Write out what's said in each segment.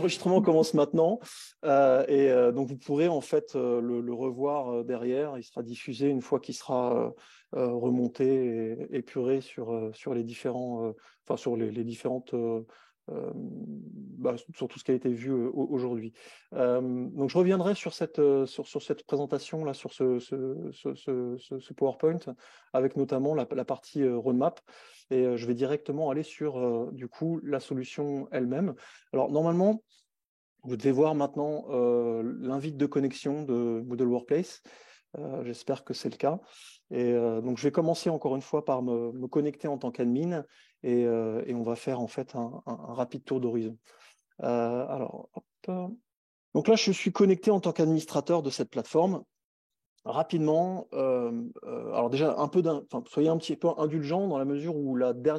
l'enregistrement commence maintenant donc vous pourrez en fait le revoir derrière. Il sera diffusé une fois qu'il sera remonté et épuré sur les différents, enfin sur les différentes, sur tout ce qui a été vu aujourd'hui. Donc je reviendrai sur cette présentation là, sur ce PowerPoint, avec notamment la partie roadmap. Et je vais directement aller sur du coup la solution elle-même. Alors normalement, vous devez voir maintenant l'invite de connexion de Moodle Workplace. J'espère que c'est le cas. Et donc, je vais commencer encore une fois par me connecter en tant qu'admin et on va faire en fait un rapide tour d'horizon. Alors, hop. Donc là, je suis connecté en tant qu'administrateur de cette plateforme. Rapidement, alors déjà soyez un petit peu indulgents dans la mesure où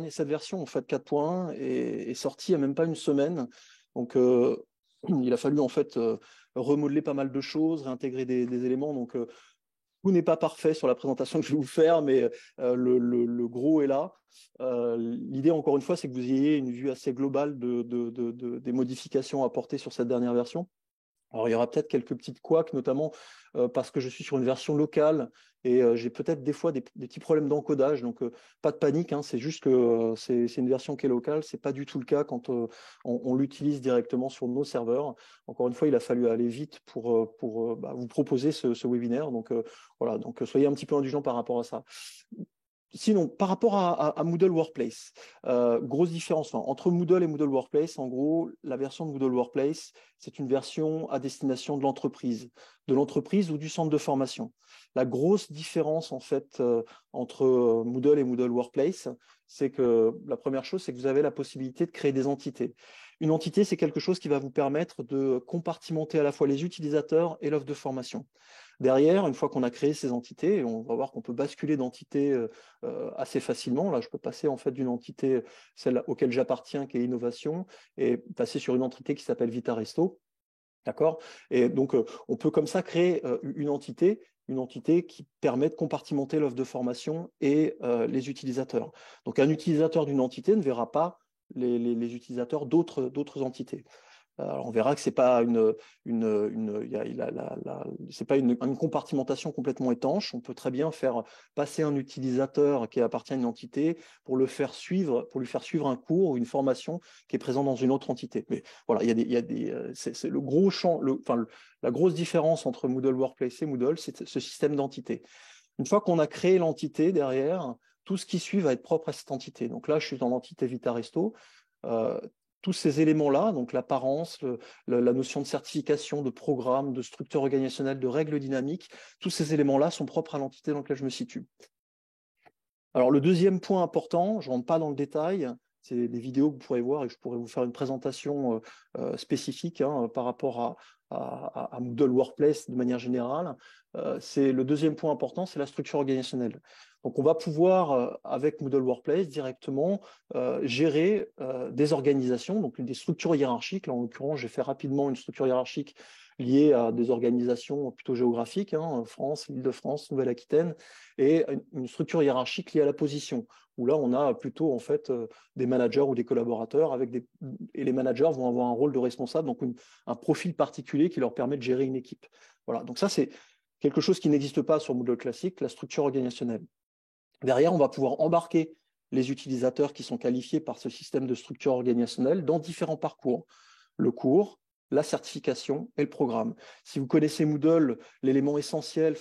cette version en fait 4.1 est sortie il n'y a même pas une semaine. Donc il a fallu en fait remodeler pas mal de choses, réintégrer des éléments. Donc tout n'est pas parfait sur la présentation que je vais vous faire, mais le gros est là. L'idée, encore une fois, c'est que vous ayez une vue assez globale des modifications apportées sur cette dernière version. Alors, il y aura peut-être quelques petites couacs, notamment parce que je suis sur une version locale et j'ai peut-être des fois des petits problèmes d'encodage. Donc, pas de panique, hein, c'est juste que c'est une version qui est locale. C'est pas du tout le cas quand on l'utilise directement sur nos serveurs. Encore une fois, il a fallu aller vite pour vous proposer ce webinaire. Donc, voilà, donc soyez un petit peu indulgents par rapport à ça. Sinon, par rapport à Moodle Workplace, grosse différence entre Moodle et Moodle Workplace. En gros, la version de Moodle Workplace, c'est une version à destination de l'entreprise ou du centre de formation. La grosse différence en fait entre Moodle et Moodle Workplace, c'est que la première chose, c'est que vous avez la possibilité de créer des entités. Une entité, c'est quelque chose qui va vous permettre de compartimenter à la fois les utilisateurs et l'offre de formation. Derrière, une fois qu'on a créé ces entités, on va voir qu'on peut basculer d'entités assez facilement. Là, je peux passer en fait d'une entité, celle auquel j'appartiens, qui est innovation, et passer sur une entité qui s'appelle Vitaresto. D'accord? Et donc, on peut comme ça créer une entité qui permet de compartimenter l'offre de formation et les utilisateurs. Donc, un utilisateur d'une entité ne verra pas les utilisateurs d'autres entités. Alors on verra que c'est pas c'est pas une compartimentation complètement étanche. On peut très bien faire passer un utilisateur qui appartient à une entité pour lui faire suivre un cours ou une formation qui est présente dans une autre entité. Mais voilà, c'est le gros champ, la grosse différence entre Moodle Workplace et Moodle, c'est ce système d'entité. Une fois qu'on a créé l'entité derrière, tout ce qui suit va être propre à cette entité. Donc là, je suis dans l'entité Vitaresto. Tous ces éléments-là, donc l'apparence, la notion de certification, de programme, de structure organisationnelle, de règles dynamiques, tous ces éléments-là sont propres à l'entité dans laquelle je me situe. Alors le deuxième point important, je ne rentre pas dans le détail, c'est des vidéos que vous pourrez voir et je pourrais vous faire une présentation spécifique par rapport à Moodle Workplace de manière générale. C'est le deuxième point important, c'est la structure organisationnelle. Donc, on va pouvoir, avec Moodle Workplace, directement gérer des organisations, donc des structures hiérarchiques. Là, en l'occurrence, j'ai fait rapidement une structure hiérarchique liée à des organisations plutôt géographiques, France, l'Île-de-France, Nouvelle-Aquitaine, et une structure hiérarchique liée à la position, où là, on a plutôt en fait des managers ou des collaborateurs et les managers vont avoir un rôle de responsable, donc un profil particulier qui leur permet de gérer une équipe. Voilà, donc ça, c'est quelque chose qui n'existe pas sur Moodle classique, la structure organisationnelle. Derrière, on va pouvoir embarquer les utilisateurs qui sont qualifiés par ce système de structure organisationnelle dans différents parcours. Le cours, la certification et le programme. Si vous connaissez Moodle, l'élément essentiel,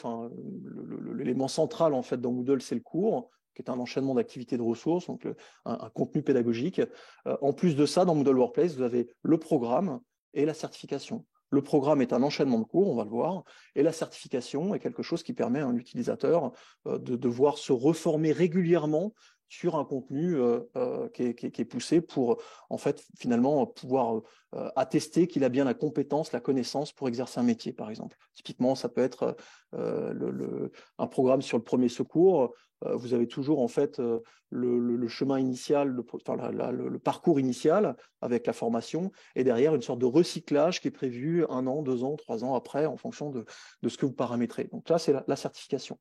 l'élément central en fait dans Moodle, c'est le cours, qui est un enchaînement d'activités de ressources, donc un contenu pédagogique. En plus de ça, dans Moodle Workplace, vous avez le programme et la certification. Le programme est un enchaînement de cours, on va le voir, et la certification est quelque chose qui permet à un utilisateur de devoir se reformer régulièrement sur un contenu qui est poussé pour, en fait, finalement, pouvoir attester qu'il a bien la compétence, la connaissance pour exercer un métier, par exemple. Typiquement, ça peut être un programme sur le premier secours. Vous avez toujours, en fait, le chemin initial, le parcours initial avec la formation, et derrière, une sorte de recyclage qui est prévu 1 an, 2 ans, 3 ans après, en fonction de ce que vous paramétrez. Donc là, c'est la certification.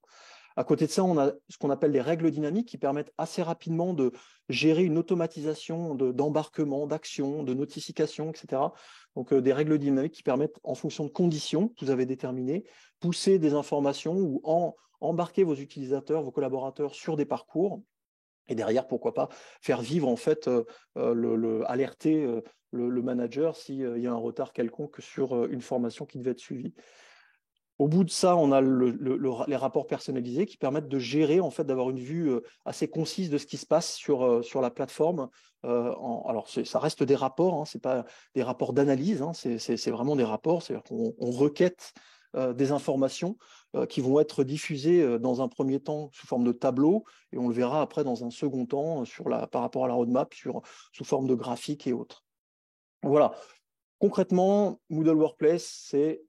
À côté de ça, on a ce qu'on appelle des règles dynamiques qui permettent assez rapidement de gérer une automatisation d'embarquement, d'actions, de notifications, etc. Donc, des règles dynamiques qui permettent, en fonction de conditions que vous avez déterminées, pousser des informations ou embarquer vos utilisateurs, vos collaborateurs sur des parcours. Et derrière, pourquoi pas faire vivre, en fait, alerter le manager s'il y a un retard quelconque sur une formation qui devait être suivie. Au bout de ça, on a les rapports personnalisés qui permettent de gérer, en fait, d'avoir une vue assez concise de ce qui se passe sur la plateforme. Alors, ça reste des rapports, hein, ce n'est pas des rapports d'analyse, hein, c'est vraiment des rapports, c'est-à-dire qu'on requête des informations qui vont être diffusées dans un premier temps sous forme de tableau, et on le verra après dans un second temps par rapport à la roadmap sous forme de graphiques et autres. Voilà. Concrètement, Moodle Workplace, c'est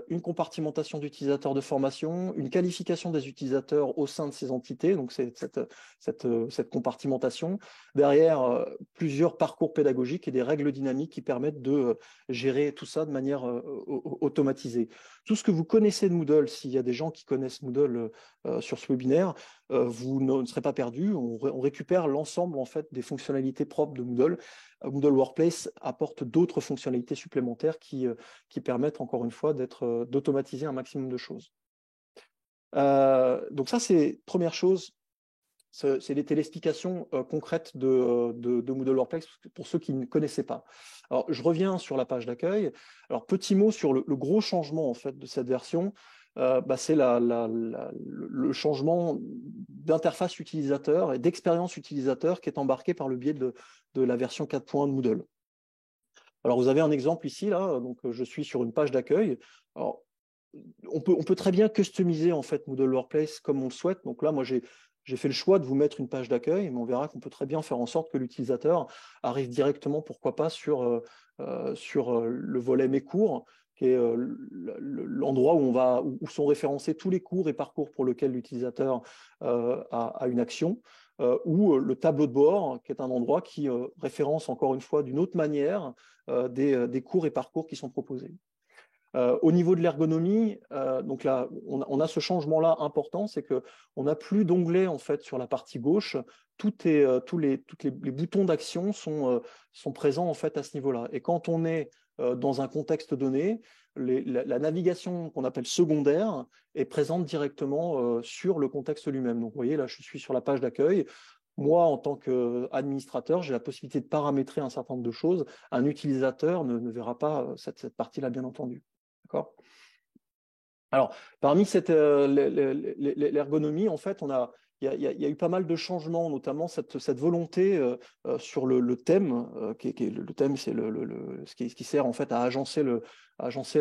une compartimentation d'utilisateurs de formation, une qualification des utilisateurs au sein de ces entités, donc c'est cette compartimentation. Derrière, plusieurs parcours pédagogiques et des règles dynamiques qui permettent de gérer tout ça de manière automatisée. Tout ce que vous connaissez de Moodle, s'il y a des gens qui connaissent Moodle sur ce webinaire, vous ne serez pas perdus. On récupère l'ensemble, en fait, des fonctionnalités propres de Moodle. Moodle Workplace apporte d'autres fonctionnalités supplémentaires qui permettent, encore une fois, d'automatiser un maximum de choses. Donc ça, c'est première chose, c'était l'explication concrète de Moodle Workplace pour ceux qui ne connaissaient pas. Alors, je reviens sur la page d'accueil. Alors, petit mot sur le gros changement, en fait, de cette version. C'est le changement d'interface utilisateur et d'expérience utilisateur qui est embarqué par le biais de la version 4.1 de Moodle. Alors, vous avez un exemple ici, là, donc je suis sur une page d'accueil. Alors, on peut très bien customiser, en fait, Moodle Workplace comme on le souhaite. Donc là, moi, j'ai fait le choix de vous mettre une page d'accueil, mais on verra qu'on peut très bien faire en sorte que l'utilisateur arrive directement, pourquoi pas, sur le volet Mes cours, qui est l'endroit où sont référencés tous les cours et parcours pour lesquels l'utilisateur a une action, ou le tableau de bord, qui est un endroit qui référence encore une fois d'une autre manière des cours et parcours qui sont proposés. Au niveau de l'ergonomie, donc là, on a ce changement-là important, c'est qu'on n'a plus d'onglet, en fait, sur la partie gauche. Tous les boutons d'action sont présents, en fait, à ce niveau-là. Et quand on est dans un contexte donné, la navigation qu'on appelle secondaire est présente directement sur le contexte lui-même. Donc, vous voyez, là, je suis sur la page d'accueil. Moi, en tant qu'administrateur, j'ai la possibilité de paramétrer un certain nombre de choses. Un utilisateur ne verra pas cette partie-là, bien entendu. D'accord. Alors, parmi l'ergonomie, en fait, il y a eu pas mal de changements, notamment cette volonté sur le thème. Le thème, c'est ce qui sert, en fait, à agencer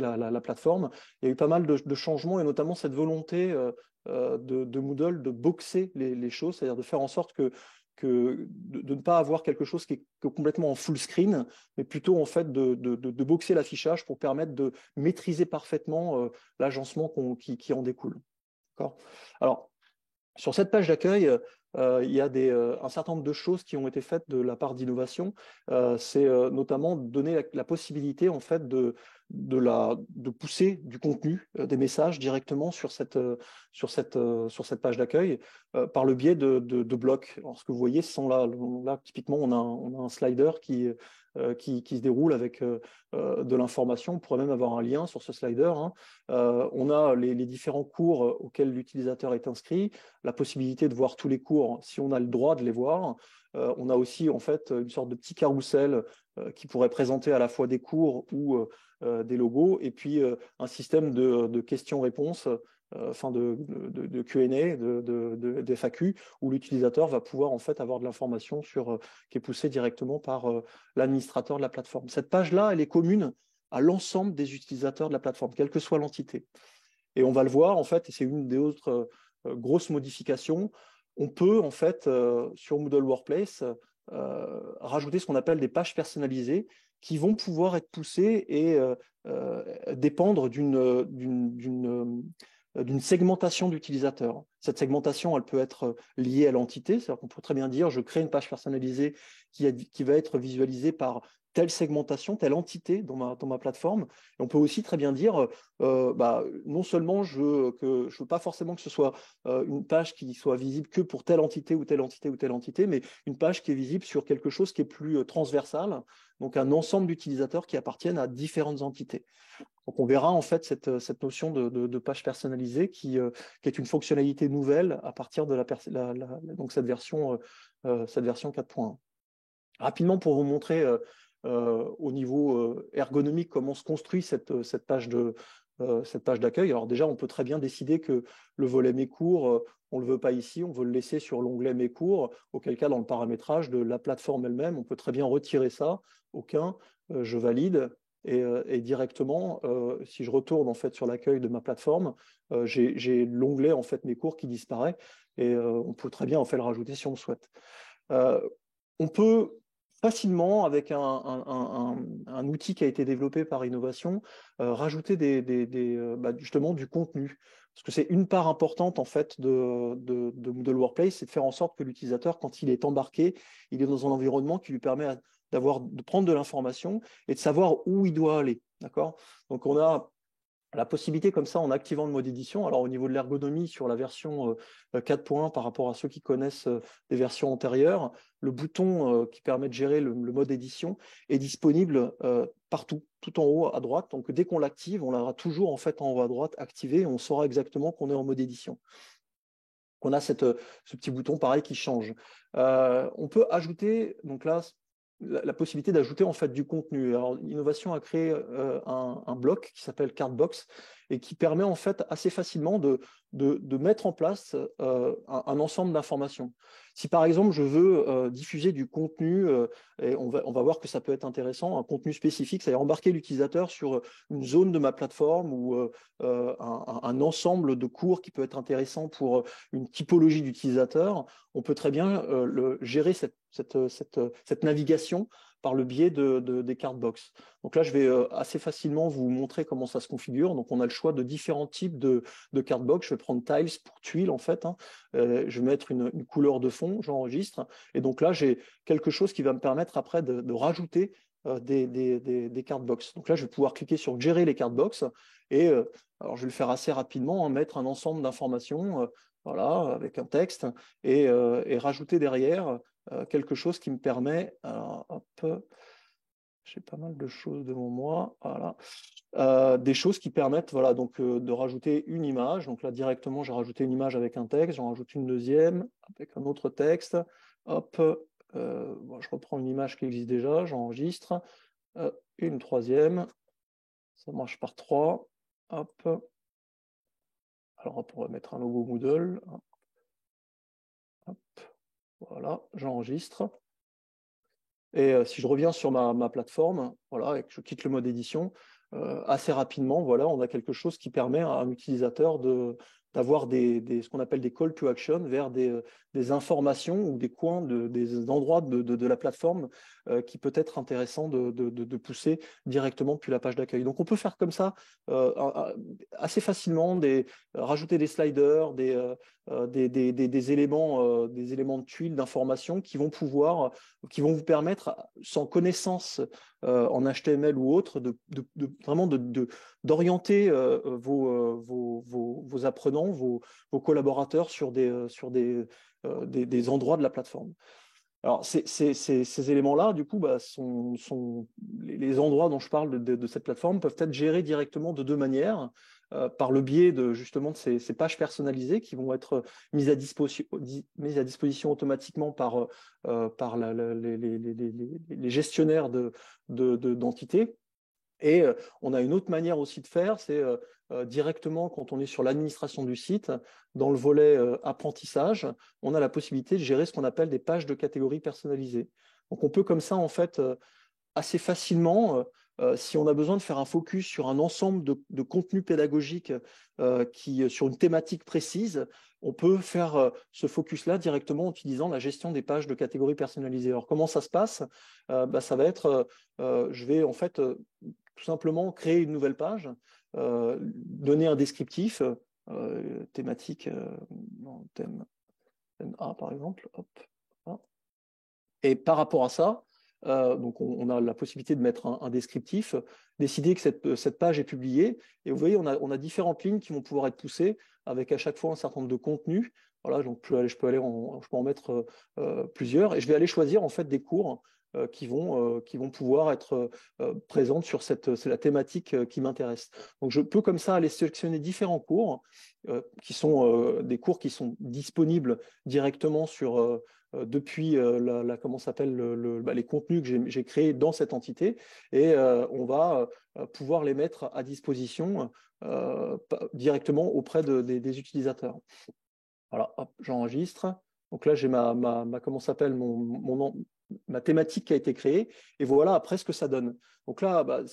la plateforme. Il y a eu pas mal de changements, et notamment cette volonté de Moodle de boxer les choses, c'est-à-dire de faire en sorte de ne pas avoir quelque chose qui est complètement en full screen, mais plutôt, en fait, de boxer l'affichage pour permettre de maîtriser parfaitement l'agencement qui en découle. Alors, sur cette page d'accueil, il y a un certain nombre de choses qui ont été faites de la part d'Innovation. C'est notamment donner la possibilité, en fait, de pousser du contenu, des messages directement sur cette page d'accueil par le biais de blocs. Alors, ce que vous voyez, ce sont là typiquement, on a un slider qui se déroule avec de l'information. On pourrait même avoir un lien sur ce slider, hein. On a les différents cours auxquels l'utilisateur est inscrit, la possibilité de voir tous les cours si on a le droit de les voir. On a aussi, en fait, une sorte de petit carrousel qui pourrait présenter à la fois des cours ou des logos, et puis un système de questions-réponses, de Q&A, de FAQ, où l'utilisateur va pouvoir, en fait, avoir de l'information qui est poussée directement par l'administrateur de la plateforme. Cette page-là, elle est commune à l'ensemble des utilisateurs de la plateforme, quelle que soit l'entité. Et on va le voir, en fait, et c'est une des autres grosses modifications. On peut, en fait, sur Moodle Workplace, rajouter ce qu'on appelle des pages personnalisées qui vont pouvoir être poussées et dépendre d'une segmentation d'utilisateurs. Cette segmentation, elle peut être liée à l'entité, c'est-à-dire qu'on peut très bien dire, je crée une page personnalisée qui va être visualisée par telle segmentation, telle entité dans ma plateforme. Et on peut aussi très bien dire, non seulement je veux pas forcément que ce soit une page qui soit visible que pour telle entité ou telle entité ou telle entité, mais une page qui est visible sur quelque chose qui est plus transversal, donc un ensemble d'utilisateurs qui appartiennent à différentes entités. Donc on verra en fait cette notion de page personnalisée qui est une fonctionnalité nouvelle à partir de donc cette version 4.1. Rapidement, pour vous montrer au niveau ergonomique comment se construit cette page d'accueil. Alors déjà, on peut très bien décider que le volet Mes cours, on ne le veut pas ici, on veut le laisser sur l'onglet Mes cours, auquel cas, dans le paramétrage de la plateforme elle-même, on peut très bien retirer ça. Aucun, je valide. Et directement, si je retourne en fait sur l'accueil de ma plateforme, j'ai l'onglet en fait Mes cours qui disparaît et on peut très bien en fait le rajouter si on le souhaite. On peut facilement, avec un outil qui a été développé par Innovation, rajouter justement du contenu. Parce que c'est une part importante en fait de Moodle Workplace, c'est de faire en sorte que l'utilisateur, quand il est embarqué, il est dans un environnement qui lui permet de prendre de l'information et de savoir où il doit aller. D'accord ? Donc on a la possibilité comme ça en activant le mode édition. Alors au niveau de l'ergonomie sur la version 4.1 par rapport à ceux qui connaissent des versions antérieures, le bouton qui permet de gérer le mode édition est disponible partout, tout en haut à droite. Donc dès qu'on l'active, on l'aura toujours en fait en haut à droite activé et on saura exactement qu'on est en mode édition. On a ce petit bouton pareil qui change. On peut ajouter, donc là, la possibilité d'ajouter en fait du contenu. Alors, Innovation a créé un bloc qui s'appelle Cardbox et qui permet en fait assez facilement de mettre en place un ensemble d'informations. Si par exemple je veux diffuser du contenu, et on va voir que ça peut être intéressant, un contenu spécifique, c'est-à-dire embarquer l'utilisateur sur une zone de ma plateforme ou un ensemble de cours qui peut être intéressant pour une typologie d'utilisateurs, on peut très bien gérer cette navigation par le biais des cardbox. Donc là, je vais assez facilement vous montrer comment ça se configure. Donc on a le choix de différents types de cardbox. Je vais prendre Tiles pour tuiles en fait. Je vais mettre une couleur de fond, j'enregistre. Et donc là, j'ai quelque chose qui va me permettre après de rajouter des cardbox. Donc là, je vais pouvoir cliquer sur gérer les cardbox et alors je vais le faire assez rapidement, mettre un ensemble d'informations, voilà, avec un texte et rajouter derrière quelque chose qui me permet, hop, j'ai pas mal de choses devant moi, voilà, des choses qui permettent, voilà, donc de rajouter une image. Donc là directement, j'ai rajouté une image avec un texte, j'en rajoute une deuxième avec un autre texte. Hop, je reprends une image qui existe déjà, j'enregistre, une troisième, ça marche par trois. Hop. Alors on pourrait mettre un logo Moodle. Hop. Voilà, j'enregistre. Et si je reviens sur ma plateforme, voilà, et que je quitte le mode édition, assez rapidement, voilà, on a quelque chose qui permet à un utilisateur d'avoir ce qu'on appelle des call to action vers des informations ou des coins, des endroits de la plateforme qui peut être intéressant de pousser directement depuis la page d'accueil. Donc on peut faire comme ça assez facilement, rajouter des sliders, des éléments de tuiles, d'informations qui vont vous permettre, sans connaissance en HTML ou autre, vraiment d'orienter vos apprenants, vos collaborateurs sur des endroits de la plateforme. Alors, ces éléments-là, du coup, sont les endroits dont je parle de cette plateforme peuvent être gérés directement de deux manières. Par le biais justement de ces pages personnalisées qui vont être mises à disposition automatiquement par les gestionnaires d'entités. Et on a une autre manière aussi de faire, c'est directement quand on est sur l'administration du site, dans le volet apprentissage, on a la possibilité de gérer ce qu'on appelle des pages de catégories personnalisées. Donc on peut comme ça, en fait, assez facilement, si on a besoin de faire un focus sur un ensemble de contenus pédagogiques sur une thématique précise, on peut faire ce focus-là directement en utilisant la gestion des pages de catégories personnalisées. Alors comment ça se passe? Ça va être, je vais en fait tout simplement créer une nouvelle page, donner un descriptif thématique, thème A par exemple, hop, voilà. Et par rapport à ça, Donc, on a la possibilité de mettre un descriptif, décider que cette page est publiée. Et vous voyez, on a différentes lignes qui vont pouvoir être poussées avec à chaque fois un certain nombre de contenus. Voilà, donc je peux en mettre plusieurs. Et je vais aller choisir en fait des cours qui vont pouvoir être présentes sur c'est la thématique qui m'intéresse. Donc, je peux comme ça aller sélectionner différents cours qui sont des cours qui sont disponibles directement depuis comment s'appelle les contenus que j'ai créés dans cette entité, et on va pouvoir les mettre à disposition directement auprès des utilisateurs. Voilà, hop, j'enregistre. Donc là, j'ai comment s'appelle ma thématique qui a été créée, et voilà après ce que ça donne. Donc là, bah,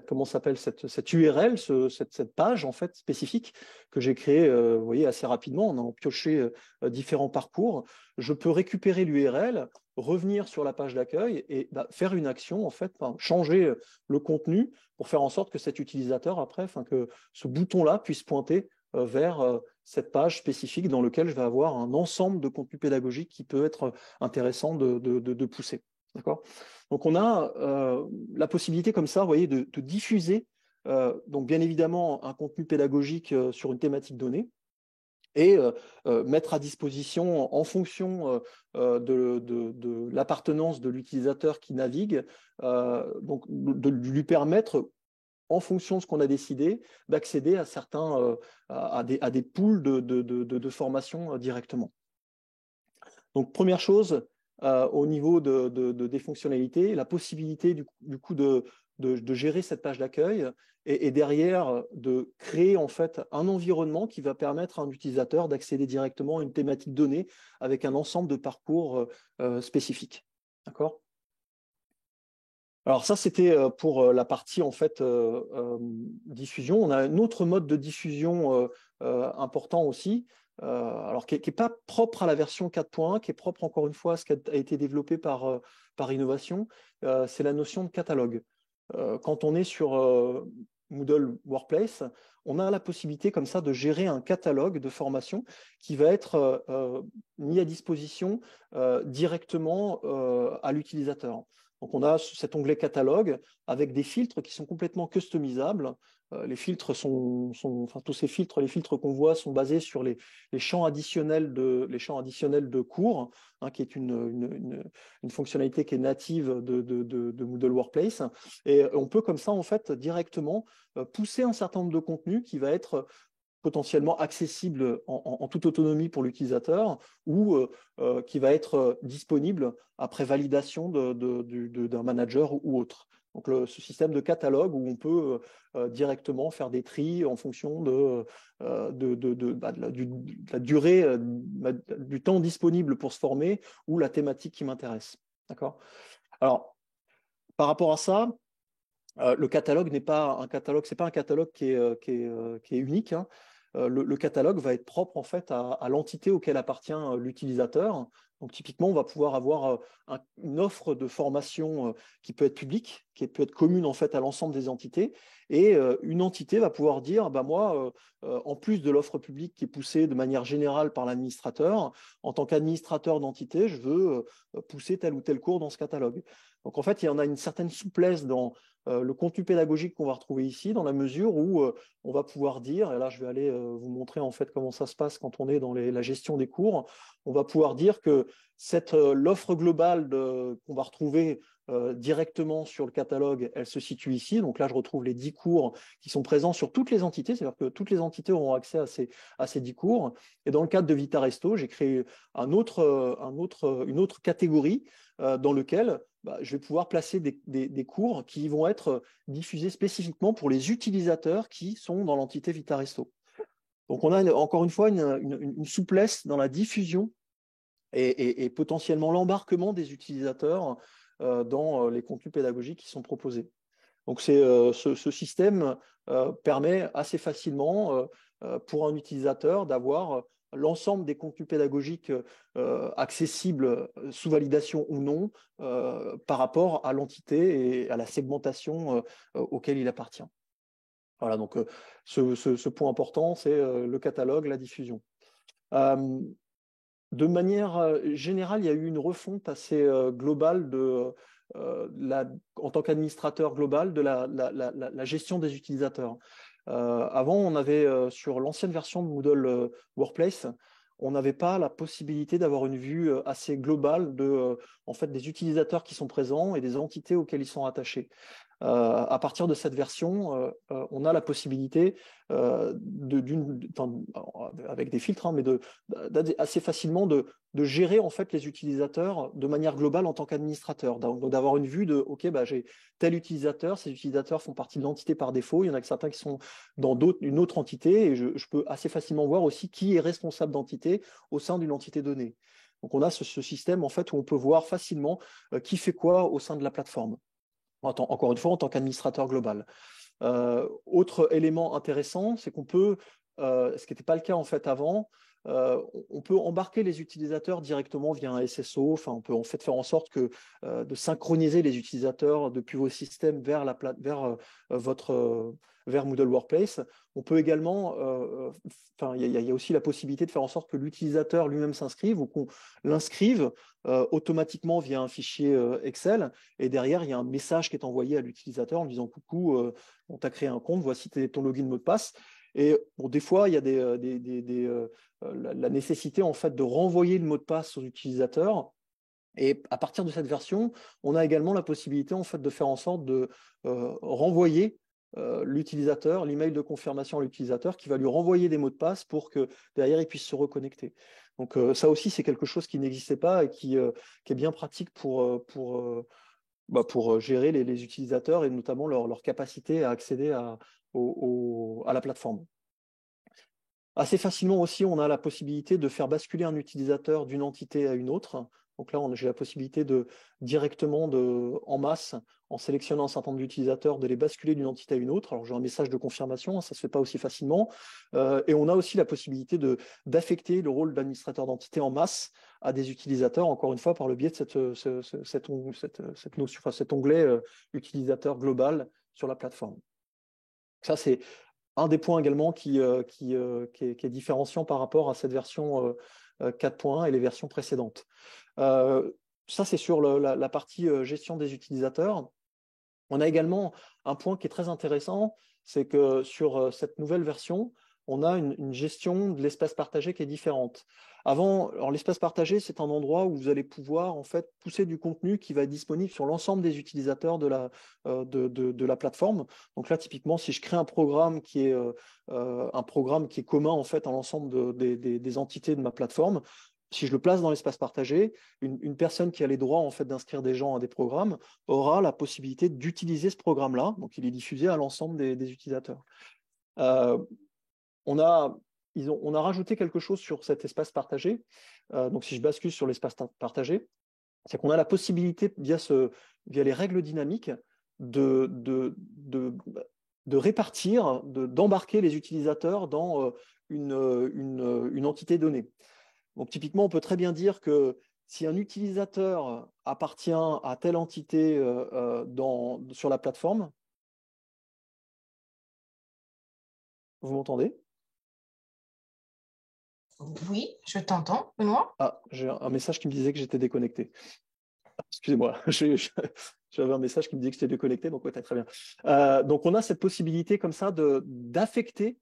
comment s'appelle cette URL, cette page en fait spécifique que j'ai créée, vous voyez, assez rapidement. On a pioché différents parcours. Je peux récupérer l'URL, revenir sur la page d'accueil et faire une action en fait, changer le contenu pour faire en sorte que cet utilisateur après, que ce bouton-là puisse pointer vers cette page spécifique dans laquelle je vais avoir un ensemble de contenu pédagogique qui peut être intéressant de pousser. D'accord ? Donc, on a la possibilité comme ça, vous voyez, de diffuser donc bien évidemment un contenu pédagogique sur une thématique donnée, et mettre à disposition en fonction de l'appartenance de l'utilisateur qui navigue, donc de lui permettre, en fonction de ce qu'on a décidé, d'accéder à à des pools de formation directement. Donc, première chose, au niveau des fonctionnalités, la possibilité du coup de gérer cette page d'accueil, et derrière de créer en fait un environnement qui va permettre à un utilisateur d'accéder directement à une thématique donnée avec un ensemble de parcours spécifiques. D'accord ? Alors ça, c'était pour la partie en fait diffusion. On a un autre mode de diffusion important aussi, alors qui n'est pas propre à la version 4.1, qui est propre encore une fois à ce qui a été développé par Innovation. C'est la notion de catalogue. Quand on est sur Moodle Workplace, on a la possibilité comme ça de gérer un catalogue de formation qui va être mis à disposition directement à l'utilisateur. Donc, on a cet onglet catalogue avec des filtres qui sont complètement customisables. Les filtres tous ces filtres, les filtres qu'on voit sont basés sur les champs additionnels de cours, hein, qui est une fonctionnalité qui est native de Moodle Workplace. Et on peut comme ça, en fait, directement pousser un certain nombre de contenus qui va être potentiellement accessible en toute autonomie pour l'utilisateur, ou qui va être disponible après validation d'un manager ou autre. Donc, ce système de catalogue où on peut directement faire des tris en fonction de la durée, du temps disponible pour se former ou la thématique qui m'intéresse. D'accord ? Alors, par rapport à ça, le catalogue n'est pas un catalogue, c'est pas un catalogue qui est unique, hein. Le catalogue va être propre en fait à l'entité auquel appartient l'utilisateur. Donc typiquement, on va pouvoir avoir une offre de formation qui peut être publique, qui peut être commune en fait à l'ensemble des entités, et une entité va pouvoir dire, bah moi, en plus de l'offre publique qui est poussée de manière générale par l'administrateur, en tant qu'administrateur d'entité, je veux pousser tel ou tel cours dans ce catalogue. Donc en fait, il y en a une certaine souplesse dans le contenu pédagogique qu'on va retrouver ici, dans la mesure où on va pouvoir dire, et là je vais aller vous montrer en fait comment ça se passe quand on est dans la gestion des cours, on va pouvoir dire que l'offre globale qu'on va retrouver directement sur le catalogue, elle se situe ici. Donc là, je retrouve les 10 cours qui sont présents sur toutes les entités, c'est-à-dire que toutes les entités auront accès à ces 10 cours. Et dans le cadre de Vitaresto, j'ai créé une autre catégorie dans laquelle je vais pouvoir placer des cours qui vont être diffusés spécifiquement pour les utilisateurs qui sont dans l'entité Vitaresto. Donc, on a encore une fois une souplesse dans la diffusion et potentiellement l'embarquement des utilisateurs dans les contenus pédagogiques qui sont proposés. Donc, ce système permet assez facilement pour un utilisateur d'avoir l'ensemble des contenus pédagogiques accessibles sous validation ou non par rapport à l'entité et à la segmentation auquel il appartient. Voilà, donc ce point important, c'est le catalogue, la diffusion. De manière générale, il y a eu une refonte assez globale en tant qu'administrateur global de la gestion des utilisateurs. Avant, on avait sur l'ancienne version de Moodle Workplace, on n'avait pas la possibilité d'avoir une vue assez globale en fait, des utilisateurs qui sont présents et des entités auxquelles ils sont attachés. À partir de cette version, on a la possibilité, avec des filtres, hein, mais assez facilement de gérer en fait les utilisateurs de manière globale en tant qu'administrateur. Donc d'avoir une vue de, OK, bah, j'ai tel utilisateur, ces utilisateurs font partie de l'entité par défaut, il y en a que certains qui sont dans une autre entité, et je peux assez facilement voir aussi qui est responsable d'entité au sein d'une entité donnée. Donc on a ce système en fait où on peut voir facilement qui fait quoi au sein de la plateforme. Encore une fois, en tant qu'administrateur global. Autre élément intéressant, c'est qu'on peut, ce qui n'était pas le cas en fait avant, on peut embarquer les utilisateurs directement via un SSO. Enfin, on peut en fait faire en sorte de synchroniser les utilisateurs depuis vos systèmes vers Moodle Workplace. On peut également, il y a aussi la possibilité de faire en sorte que l'utilisateur lui-même s'inscrive ou qu'on l'inscrive automatiquement via un fichier Excel. Et derrière, il y a un message qui est envoyé à l'utilisateur en lui disant coucou, on t'a créé un compte, voici ton login mot de passe. Et bon, des fois, il y a la nécessité en fait de renvoyer le mot de passe aux utilisateurs. Et à partir de cette version, on a également la possibilité en fait de faire en sorte de renvoyer l'utilisateur, l'email de confirmation à l'utilisateur qui va lui renvoyer des mots de passe pour que derrière il puisse se reconnecter. Donc ça aussi, c'est quelque chose qui n'existait pas et qui est bien pratique pour gérer les utilisateurs et notamment leur capacité à accéder à la plateforme. Assez facilement aussi, on a la possibilité de faire basculer un utilisateur d'une entité à une autre. Donc là, j'ai la possibilité directement en masse, en sélectionnant un certain nombre d'utilisateurs, de les basculer d'une entité à une autre. Alors j'ai un message de confirmation, ça ne se fait pas aussi facilement. Et on a aussi la possibilité d'affecter le rôle d'administrateur d'entité en masse à des utilisateurs, encore une fois, par le biais de cet onglet utilisateur global sur la plateforme. Ça, c'est un des points également qui est différenciant par rapport à cette version 4.1 et les versions précédentes. Ça, c'est sur la partie gestion des utilisateurs. On a également un point qui est très intéressant, c'est que sur cette nouvelle version, on a une gestion de l'espace partagé qui est différente. Avant, l'espace partagé, c'est un endroit où vous allez pouvoir en fait pousser du contenu qui va être disponible sur l'ensemble des utilisateurs de la plateforme. Donc là, typiquement, si je crée un programme qui est commun en fait à l'ensemble des entités de ma plateforme, si je le place dans l'espace partagé, une personne qui a les droits en fait d'inscrire des gens à des programmes aura la possibilité d'utiliser ce programme-là. Donc, il est diffusé à l'ensemble des utilisateurs. On a rajouté quelque chose sur cet espace partagé. Donc, si je bascule sur l'espace partagé, c'est qu'on a la possibilité, via les règles dynamiques, de répartir, d'embarquer les utilisateurs dans une entité donnée. Donc, typiquement, on peut très bien dire que si un utilisateur appartient à telle entité sur la plateforme, vous m'entendez? Oui, je t'entends, Benoît. Ah, j'ai un message qui me disait que j'étais déconnecté. Excusez-moi, j'avais un message qui me disait que j'étais déconnecté, donc ouais, très bien. Donc, on a cette possibilité comme ça d'affecter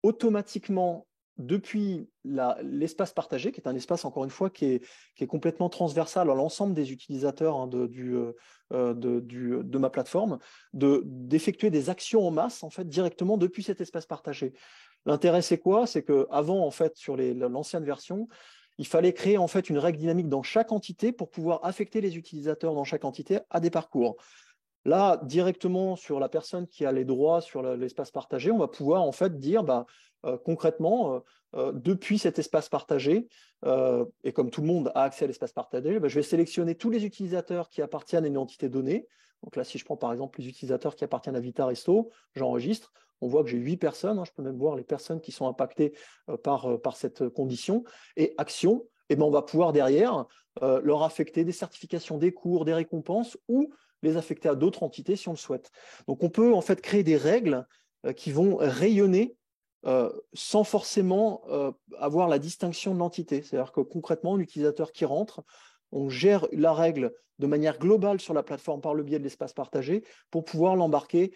automatiquement depuis l'espace partagé, qui est un espace, encore une fois, qui est complètement transversal à l'ensemble des utilisateurs hein, de ma plateforme, d'effectuer des actions en masse en fait, directement depuis cet espace partagé. L'intérêt, c'est quoi? C'est qu'avant, en fait, sur l'ancienne version, il fallait créer en fait une règle dynamique dans chaque entité pour pouvoir affecter les utilisateurs dans chaque entité à des parcours. Là, directement sur la personne qui a les droits sur l'espace partagé, on va pouvoir en fait dire concrètement, depuis cet espace partagé, et comme tout le monde a accès à l'espace partagé, je vais sélectionner tous les utilisateurs qui appartiennent à une entité donnée. Donc là, si je prends par exemple les utilisateurs qui appartiennent à Vita Resto, j'enregistre. On voit que j'ai 8 personnes. Je peux même voir les personnes qui sont impactées par cette condition. Et action, on va pouvoir derrière leur affecter des certifications, des cours, des récompenses ou les affecter à d'autres entités si on le souhaite. Donc, on peut en fait créer des règles qui vont rayonner sans forcément avoir la distinction de l'entité. C'est-à-dire que concrètement, l'utilisateur qui rentre, on gère la règle de manière globale sur la plateforme par le biais de l'espace partagé pour pouvoir l'embarquer,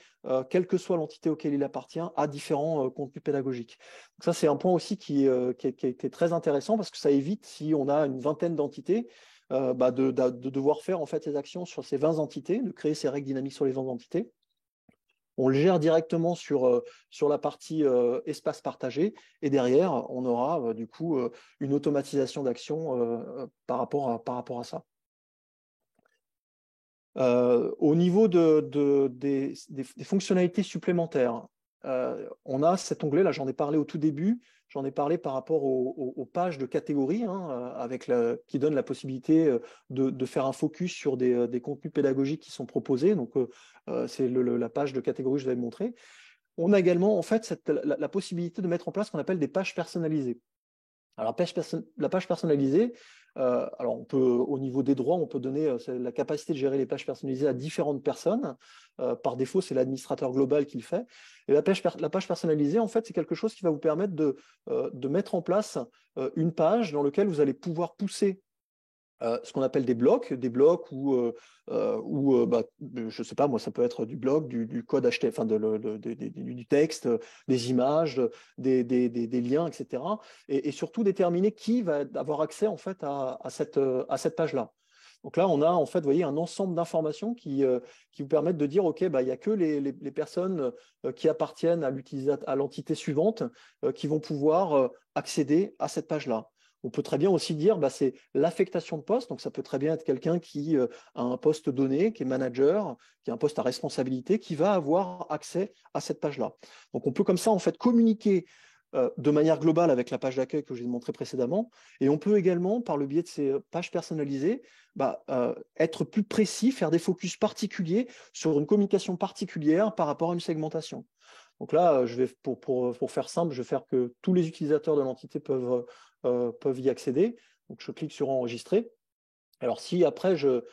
quelle que soit l'entité auquel il appartient, à différents contenus pédagogiques. Donc ça, c'est un point aussi qui a été très intéressant parce que ça évite, si on a une vingtaine d'entités, de devoir faire en fait ces actions sur ces 20 entités, de créer ces règles dynamiques sur les 20 entités. On le gère directement sur la partie espace partagé et derrière, on aura du coup une automatisation d'action par rapport à ça. Au niveau des fonctionnalités supplémentaires, on a cet onglet-là, j'en ai parlé au tout début, j'en ai parlé par rapport aux pages de catégories, qui donnent la possibilité de faire un focus sur des contenus pédagogiques qui sont proposés. Donc, c'est la page de catégorie que je vous avais montré. On a également en fait la possibilité de mettre en place ce qu'on appelle des pages personnalisées. Alors, la page personnalisée, alors on peut, au niveau des droits, on peut donner la capacité de gérer les pages personnalisées à différentes personnes. Par défaut, c'est l'administrateur global qui le fait. Et la page personnalisée, en fait, c'est quelque chose qui va vous permettre de mettre en place une page dans laquelle vous allez pouvoir pousser ce qu'on appelle des blocs où, je ne sais pas, moi, ça peut être du bloc, du code HTML, enfin du texte, des images, des liens, etc. Et surtout déterminer qui va avoir accès en fait à cette page-là. Donc là, on a en fait, vous voyez, un ensemble d'informations qui vous permettent de dire, OK, il n'y a que les personnes qui appartiennent à l'entité suivante qui vont pouvoir accéder à cette page-là. On peut très bien aussi dire c'est l'affectation de poste. Donc, ça peut très bien être quelqu'un qui a un poste donné, qui est manager, qui a un poste à responsabilité, qui va avoir accès à cette page-là. Donc, on peut comme ça en fait communiquer de manière globale avec la page d'accueil que j'ai montré précédemment. Et on peut également, par le biais de ces pages personnalisées, être plus précis, faire des focus particuliers sur une communication particulière par rapport à une segmentation. Donc là, je vais, pour faire simple, je vais faire que tous les utilisateurs de l'entité peuvent y accéder. Donc je clique sur enregistrer. Alors si après je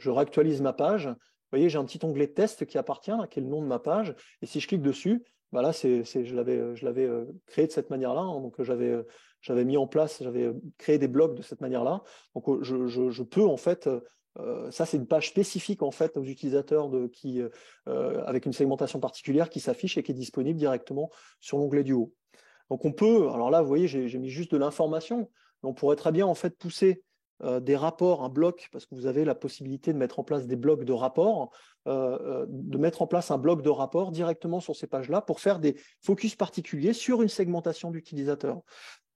réactualise ma page, vous voyez, j'ai un petit onglet test qui appartient, qui est le nom de ma page. Et si je clique dessus, là, je l'avais créé de cette manière-là. Donc j'avais mis en place, j'avais créé des blocs de cette manière-là. Donc je peux en fait ça, c'est une page spécifique en fait aux utilisateurs avec une segmentation particulière qui s'affiche et qui est disponible directement sur l'onglet du haut. Donc on peut, alors là, vous voyez, j'ai mis juste de l'information, mais on pourrait très bien en fait pousser des rapports, un bloc, parce que vous avez la possibilité de mettre en place des blocs de rapports, de mettre en place un bloc de rapports directement sur ces pages-là pour faire des focus particuliers sur une segmentation d'utilisateurs.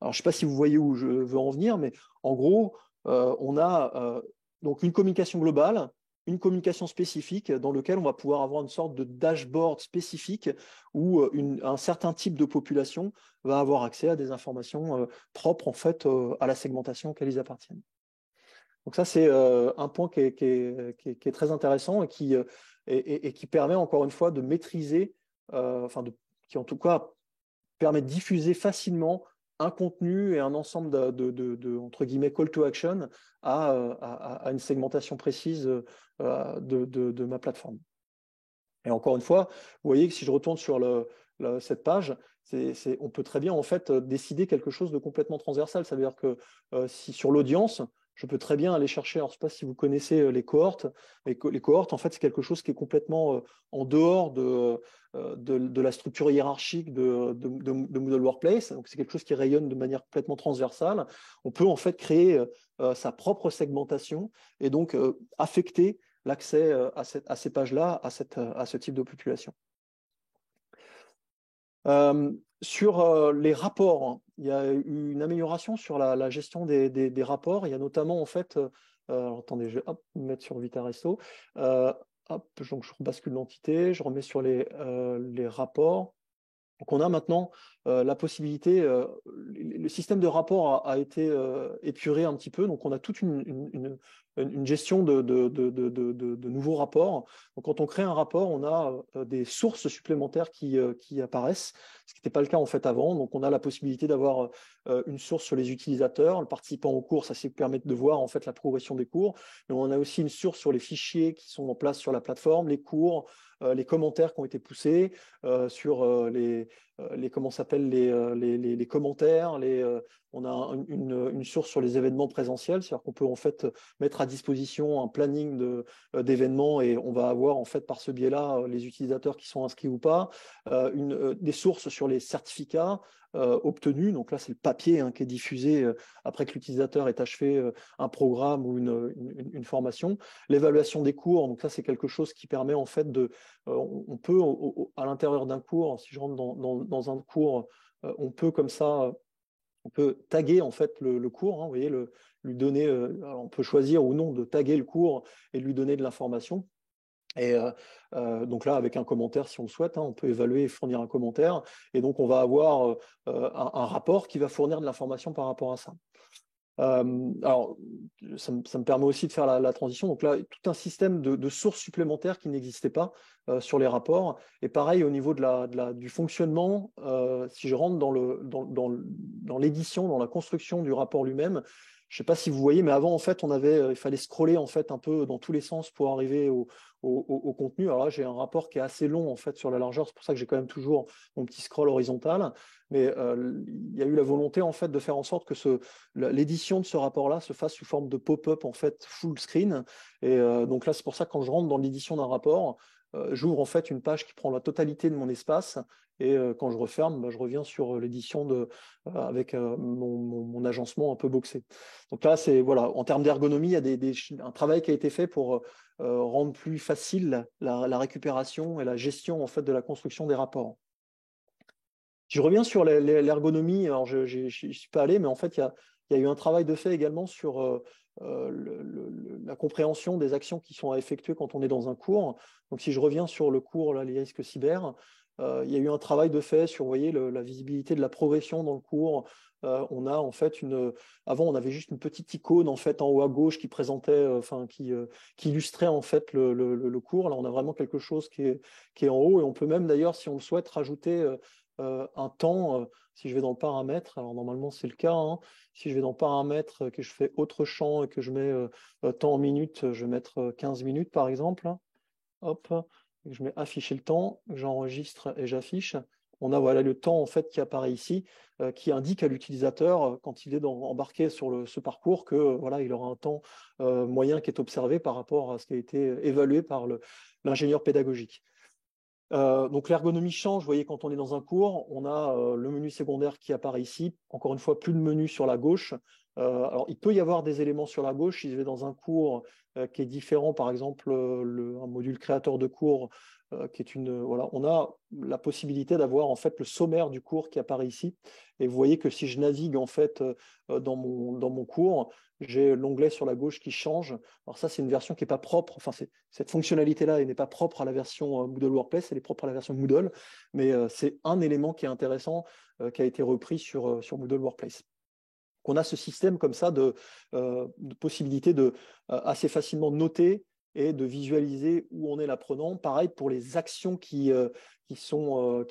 Alors je ne sais pas si vous voyez où je veux en venir, mais en gros, on a donc une communication globale, une communication spécifique dans laquelle on va pouvoir avoir une sorte de dashboard spécifique où un certain type de population va avoir accès à des informations propres en fait à la segmentation auquel ils appartiennent. Donc ça, c'est un point qui est très intéressant et qui permet encore une fois de maîtriser, qui en tout cas permet de diffuser facilement un contenu et un ensemble entre guillemets call to action à une segmentation précise de ma plateforme. Et encore une fois, vous voyez que si je retourne sur cette page, on peut très bien en fait décider quelque chose de complètement transversal. Ça veut dire que si sur l'audience, je peux très bien aller chercher, alors je ne sais pas si vous connaissez les cohortes. Les cohortes, en fait, c'est quelque chose qui est complètement en dehors de la structure hiérarchique de Moodle Workplace. Donc, c'est quelque chose qui rayonne de manière complètement transversale. On peut en fait créer sa propre segmentation et donc affecter l'accès à ces pages-là, à ce type de population. Sur les rapports, hein, il y a eu une amélioration sur la gestion des rapports. Il y a notamment, en fait, alors, attendez, je vais me mettre sur Vita Resto. Donc je rebascule l'entité, je remets sur les rapports. Donc on a maintenant la possibilité, le système de rapport a été épuré un petit peu, donc on a toute une gestion de nouveaux rapports. Donc, quand on crée un rapport, on a des sources supplémentaires qui apparaissent, ce qui n'était pas le cas en fait avant. Donc, on a la possibilité d'avoir une source sur les utilisateurs, le participant au cours, ça permet de voir en fait la progression des cours. Mais on a aussi une source sur les fichiers qui sont en place sur la plateforme, les cours, les commentaires qui ont été poussés, sur comment s'appelle les commentaires, on a une source sur les événements présentiels, c'est-à-dire qu'on peut en fait mettre à disposition un planning d'événements et on va avoir en fait par ce biais-là les utilisateurs qui sont inscrits ou pas, des sources sur les certificats obtenus. Donc là, c'est le papier qui est diffusé après que l'utilisateur ait achevé un programme ou une formation. L'évaluation des cours, donc ça, c'est quelque chose qui permet en fait on peut à l'intérieur d'un cours, si je rentre dans un cours, on peut comme ça on peut taguer en fait le cours, vous voyez, lui donner, on peut choisir ou non de taguer le cours et lui donner de l'information. Et donc là, avec un commentaire, si on le souhaite, on peut évaluer et fournir un commentaire. Et donc, on va avoir un rapport qui va fournir de l'information par rapport à ça. Alors, ça me permet aussi de faire la transition. Donc là, tout un système de sources supplémentaires qui n'existait pas sur les rapports. Et pareil, au niveau du fonctionnement, si je rentre dans l'édition, dans la construction du rapport lui-même, je ne sais pas si vous voyez, mais avant, en fait, il fallait scroller en fait, un peu dans tous les sens pour arriver au contenu. Alors là, j'ai un rapport qui est assez long en fait, sur la largeur. C'est pour ça que j'ai quand même toujours mon petit scroll horizontal. Mais il y a eu la volonté en fait, de faire en sorte que l'édition de ce rapport-là se fasse sous forme de pop-up en fait, full screen. Et donc là, c'est pour ça que quand je rentre dans l'édition d'un rapport, j'ouvre en fait une page qui prend la totalité de mon espace. Et quand je referme, je reviens sur l'édition avec mon agencement un peu boxé. Donc là, voilà, en termes d'ergonomie, il y a un travail qui a été fait pour rendre plus facile la récupération et la gestion en fait, de la construction des rapports. Je reviens sur l'ergonomie. Alors, je ne suis pas allé, mais en fait, il y a eu un travail de fait également sur la compréhension des actions qui sont à effectuer quand on est dans un cours. Donc, si je reviens sur le cours, là, les risques cyber, il y a eu un travail de fait sur, vous voyez, la visibilité de la progression dans le cours. On a en fait avant, on avait juste une petite icône en fait en haut à gauche qui présentait, qui illustrait en fait le cours. Là, on a vraiment quelque chose qui est en haut et on peut même d'ailleurs, si on le souhaite, rajouter un temps. Si je vais dans le paramètre, alors normalement c'est le cas, si je vais dans paramètres, que je fais autre champ et que je mets temps en minutes, je vais mettre 15 minutes par exemple. Hop, je mets afficher le temps, j'enregistre et j'affiche. On a voilà, le temps en fait, qui apparaît ici, qui indique à l'utilisateur, quand il est embarqué sur ce parcours, que voilà, il aura un temps moyen qui est observé par rapport à ce qui a été évalué par l'ingénieur pédagogique. Donc l'ergonomie change, vous voyez, quand on est dans un cours, on a le menu secondaire qui apparaît ici. Encore une fois, plus de menu sur la gauche. Alors, il peut y avoir des éléments sur la gauche. Si je vais dans un cours qui est différent, par exemple, un module créateur de cours, qui est voilà, on a la possibilité d'avoir en fait le sommaire du cours qui apparaît ici. Et vous voyez que si je navigue en fait dans mon cours, j'ai l'onglet sur la gauche qui change. Alors ça, c'est une version qui n'est pas propre. Enfin, cette fonctionnalité-là n'est pas propre à la version Moodle Workplace, elle est propre à la version Moodle, mais c'est un élément qui est intéressant, qui a été repris sur Moodle Workplace. Qu'on a ce système comme ça de possibilité de assez facilement noter et de visualiser où on est l'apprenant. Pareil pour les actions qui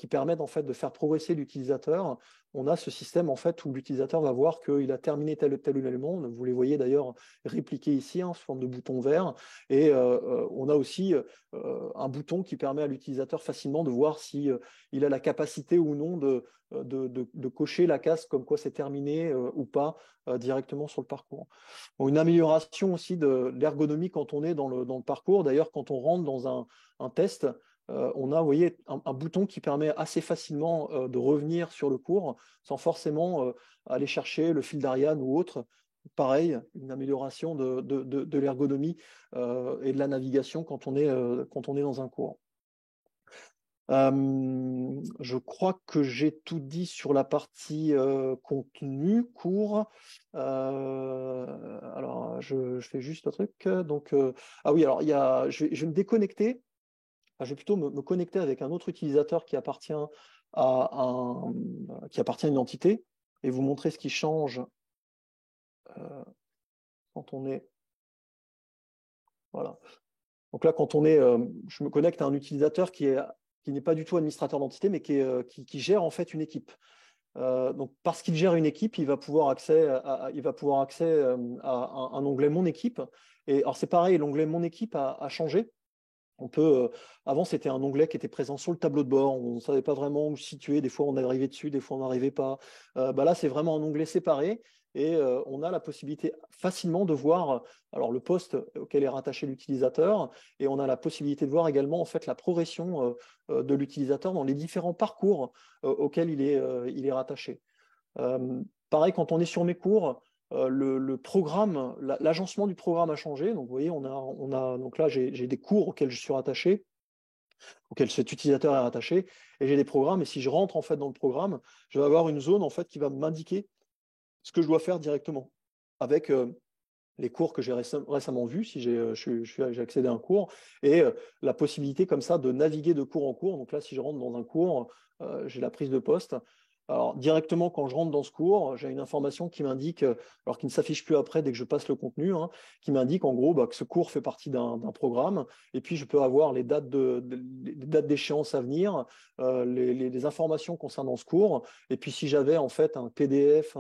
permettent en fait de faire progresser l'utilisateur. On a ce système en fait où l'utilisateur va voir qu'il a terminé tel ou tel élément. Vous les voyez d'ailleurs répliqués ici sous forme de bouton vert. Et on a aussi un bouton qui permet à l'utilisateur facilement de voir si il a la capacité ou non de cocher la case comme quoi c'est terminé ou pas directement sur le parcours. Bon, une amélioration aussi de l'ergonomie quand on est dans le parcours. D'ailleurs, quand on rentre dans un test, on a, vous voyez, un bouton qui permet assez facilement de revenir sur le cours sans forcément aller chercher le fil d'Ariane ou autre. Pareil, une amélioration de l'ergonomie et de la navigation quand on est dans un cours. Je crois que j'ai tout dit sur la partie contenu, cours. Alors, je fais juste un truc. Donc, ah oui, alors je vais me déconnecter. Enfin, je vais plutôt me connecter avec un autre utilisateur qui appartient qui appartient à une entité et vous montrer ce qui change quand on est… Voilà. Donc là, quand on est… je me connecte à un utilisateur qui n'est pas du tout administrateur d'entité, mais qui gère en fait une équipe. Donc, parce qu'il gère une équipe, il va pouvoir accéder à un onglet Mon équipe. Et alors, c'est pareil, l'onglet Mon équipe a changé. Avant, c'était un onglet qui était présent sur le tableau de bord. On ne savait pas vraiment où se situer. Des fois, on arrivait dessus, des fois, on n'arrivait pas. Là, c'est vraiment un onglet séparé. Et on a la possibilité facilement de voir alors, le poste auquel est rattaché l'utilisateur. Et on a la possibilité de voir également en fait, la progression de l'utilisateur dans les différents parcours auxquels il est rattaché. Pareil, quand on est sur mes cours, le programme, l'agencement du programme a changé. Donc, vous voyez, donc là, j'ai des cours auxquels je suis rattaché, auxquels cet utilisateur est rattaché, et j'ai des programmes. Et si je rentre en fait dans le programme, je vais avoir une zone en fait qui va m'indiquer ce que je dois faire directement avec les cours que j'ai récemment vus, si j'ai accédé à un cours, et la possibilité comme ça de naviguer de cours en cours. Donc là, si je rentre dans un cours, j'ai la prise de poste. Alors, directement, quand je rentre dans ce cours, j'ai une information qui m'indique, alors qui ne s'affiche plus après dès que je passe le contenu, qui m'indique en gros que ce cours fait partie d'un programme. Et puis, je peux avoir les dates d'échéance à venir, les informations concernant ce cours. Et puis, si j'avais en fait un PDF,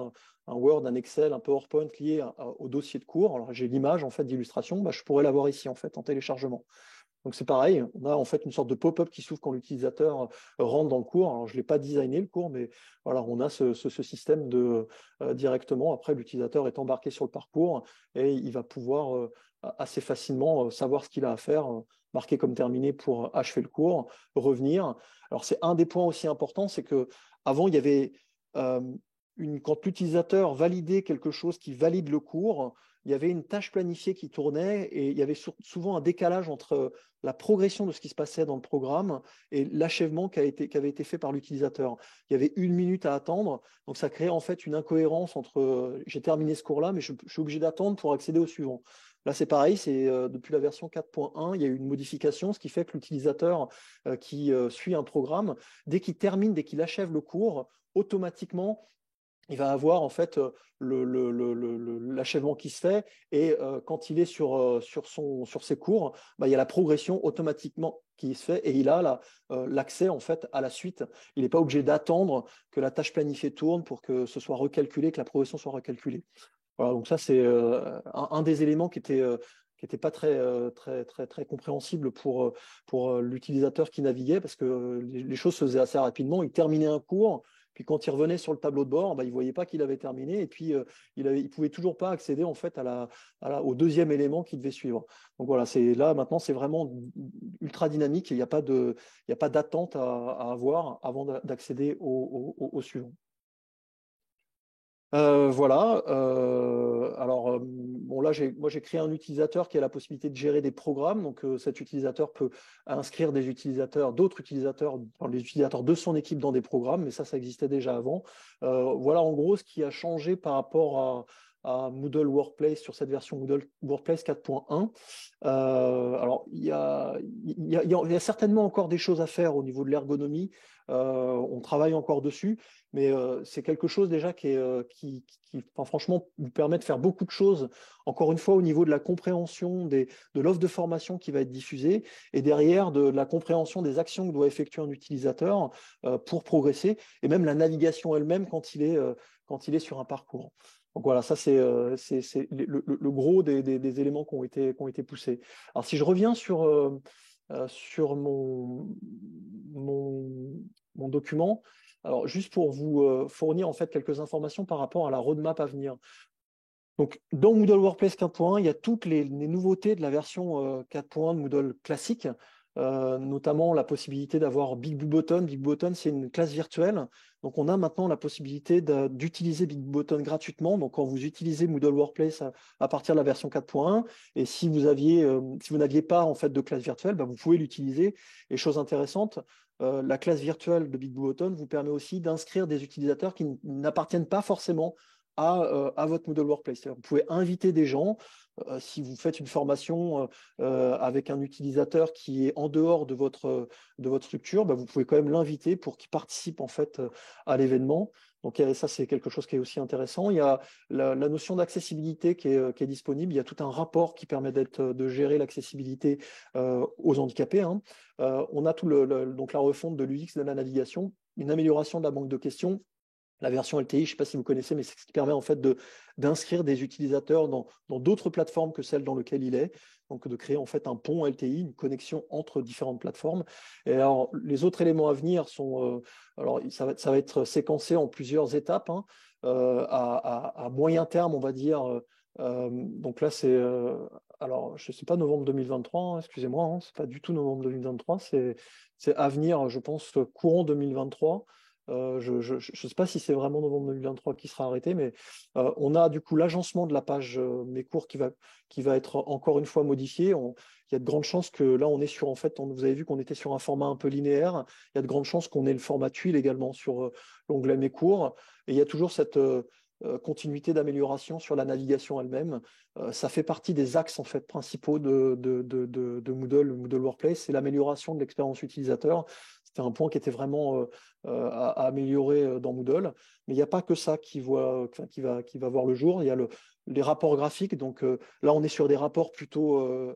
un Word, un Excel, un PowerPoint lié au dossier de cours, alors j'ai l'image en fait d'illustration, je pourrais l'avoir ici en fait en téléchargement. Donc c'est pareil, on a en fait une sorte de pop-up qui s'ouvre quand l'utilisateur rentre dans le cours. Alors je ne l'ai pas designé le cours, mais voilà, on a ce système de directement. Après, l'utilisateur est embarqué sur le parcours et il va pouvoir assez facilement savoir ce qu'il a à faire, marquer comme terminé pour achever le cours, revenir. Alors c'est un des points aussi importants, c'est que avant il y avait quand l'utilisateur validait quelque chose qui valide le cours, il y avait une tâche planifiée qui tournait et il y avait souvent un décalage entre la progression de ce qui se passait dans le programme et l'achèvement qui avait été fait par l'utilisateur. Il y avait 1 minute à attendre, donc ça créait en fait une incohérence entre j'ai terminé ce cours-là, mais je suis obligé d'attendre pour accéder au suivant. Là, c'est pareil, depuis la version 4.1, il y a eu une modification, ce qui fait que l'utilisateur qui suit un programme, dès qu'il achève le cours, automatiquement, il va avoir en fait l'achèvement qui se fait et quand il est sur ses cours, il y a la progression automatiquement qui se fait et il a l'accès en fait à la suite. Il n'est pas obligé d'attendre que la tâche planifiée tourne pour que ce soit recalculé, que la progression soit recalculée. Voilà, donc ça c'est un des éléments qui était pas très compréhensible pour l'utilisateur qui naviguait parce que les choses se faisaient assez rapidement. Il terminait un cours, puis quand il revenait sur le tableau de bord, il ne voyait pas qu'il avait terminé et puis il ne pouvait toujours pas accéder en fait au deuxième élément qu'il devait suivre. Donc voilà, là maintenant c'est vraiment ultra dynamique et il n'y a pas d'attente à avoir avant d'accéder au suivant. Voilà. Alors, bon, là, moi, j'ai créé un utilisateur qui a la possibilité de gérer des programmes. Donc, cet utilisateur peut inscrire d'autres utilisateurs, les utilisateurs de son équipe dans des programmes, mais ça existait déjà avant. Voilà, en gros, ce qui a changé par rapport à Moodle Workplace sur cette version Moodle Workplace 4.1. Alors, il y a certainement encore des choses à faire au niveau de l'ergonomie. On travaille encore dessus, mais c'est quelque chose déjà qui franchement, vous permet de faire beaucoup de choses, encore une fois, au niveau de la compréhension de l'offre de formation qui va être diffusée et derrière de la compréhension des actions que doit effectuer un utilisateur pour progresser et même la navigation elle-même quand il est sur un parcours. Donc voilà, ça c'est le gros des éléments qui ont été poussés. Alors si je reviens sur mon document, alors juste pour vous fournir en fait quelques informations par rapport à la roadmap à venir. Donc dans Moodle Workplace 4.1, il y a toutes les nouveautés de la version 4.1 de Moodle classique. Notamment la possibilité d'avoir Big Blue Button. Big Blue Button, c'est une classe virtuelle. Donc, on a maintenant la possibilité d'utiliser Big Blue Button gratuitement. Donc, quand vous utilisez Moodle Workplace à partir de la version 4.1, et si vous n'aviez pas en fait de classe virtuelle, vous pouvez l'utiliser. Et chose intéressante, la classe virtuelle de Big Blue Button vous permet aussi d'inscrire des utilisateurs qui n'appartiennent pas forcément à votre Moodle Workplace. Vous pouvez inviter des gens. Si vous faites une formation avec un utilisateur qui est en dehors de votre structure, vous pouvez quand même l'inviter pour qu'il participe en fait à l'événement. Donc ça, c'est quelque chose qui est aussi intéressant. Il y a la notion d'accessibilité qui est disponible. Il y a tout un rapport qui permet de gérer l'accessibilité aux handicapés. Hein. On a donc la refonte de l'UX de la navigation, une amélioration de la banque de questions. La version LTI, je ne sais pas si vous connaissez, mais c'est ce qui permet en fait d'inscrire des utilisateurs dans d'autres plateformes que celles dans lesquelles il est. Donc de créer en fait un pont LTI, une connexion entre différentes plateformes. Et alors les autres éléments à venir sont, alors ça va être séquencé en plusieurs étapes, hein, à moyen terme, on va dire. Donc là c'est, alors je ne sais pas novembre 2023, hein, excusez-moi, hein, c'est pas du tout novembre 2023, c'est à venir, je pense courant 2023. Je ne sais pas si c'est vraiment novembre 2023 qui sera arrêté, mais on a du coup l'agencement de la page Mes cours qui va être encore une fois modifié. Il y a de grandes chances que là, on est sur, en fait, vous avez vu qu'on était sur un format un peu linéaire. Il y a de grandes chances qu'on ait le format tuile également sur l'onglet Mes cours. Et il y a toujours cette continuité d'amélioration sur la navigation elle-même. Ça fait partie des axes en fait, principaux de Moodle, le Moodle Workplace, c'est l'amélioration de l'expérience utilisateur. C'était un point qui était vraiment à améliorer dans Moodle. Mais il n'y a pas que ça qui va voir le jour. Il y a les rapports graphiques. Donc là, on est sur des rapports plutôt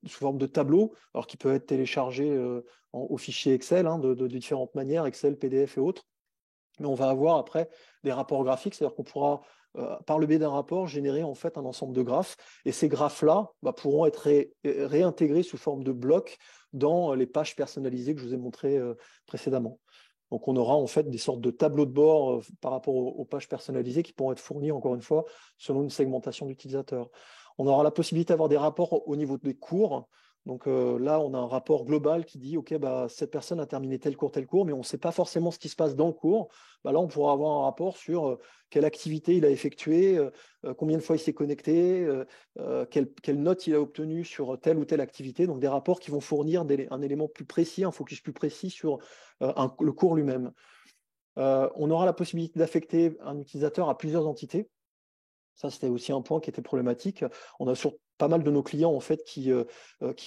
sous forme de tableau, alors qui peuvent être téléchargés au fichier Excel hein, de différentes manières, Excel, PDF et autres. Mais on va avoir après des rapports graphiques, c'est-à-dire qu'on pourra, par le biais d'un rapport, générer en fait un ensemble de graphes. Et ces graphes-là pourront être réintégrés sous forme de blocs dans les pages personnalisées que je vous ai montrées précédemment. Donc on aura en fait des sortes de tableaux de bord par rapport aux pages personnalisées qui pourront être fournis, encore une fois, selon une segmentation d'utilisateurs. On aura la possibilité d'avoir des rapports au niveau des cours. Donc là, on a un rapport global qui dit, OK, cette personne a terminé tel cours, mais on ne sait pas forcément ce qui se passe dans le cours. Là, on pourra avoir un rapport sur quelle activité il a effectuée, combien de fois il s'est connecté, quelle note il a obtenue sur telle ou telle activité. Donc des rapports qui vont fournir un élément plus précis, un focus plus précis sur le cours lui-même. On aura la possibilité d'affecter un utilisateur à plusieurs entités. Ça, c'était aussi un point qui était problématique. On a sur pas mal de nos clients en fait qui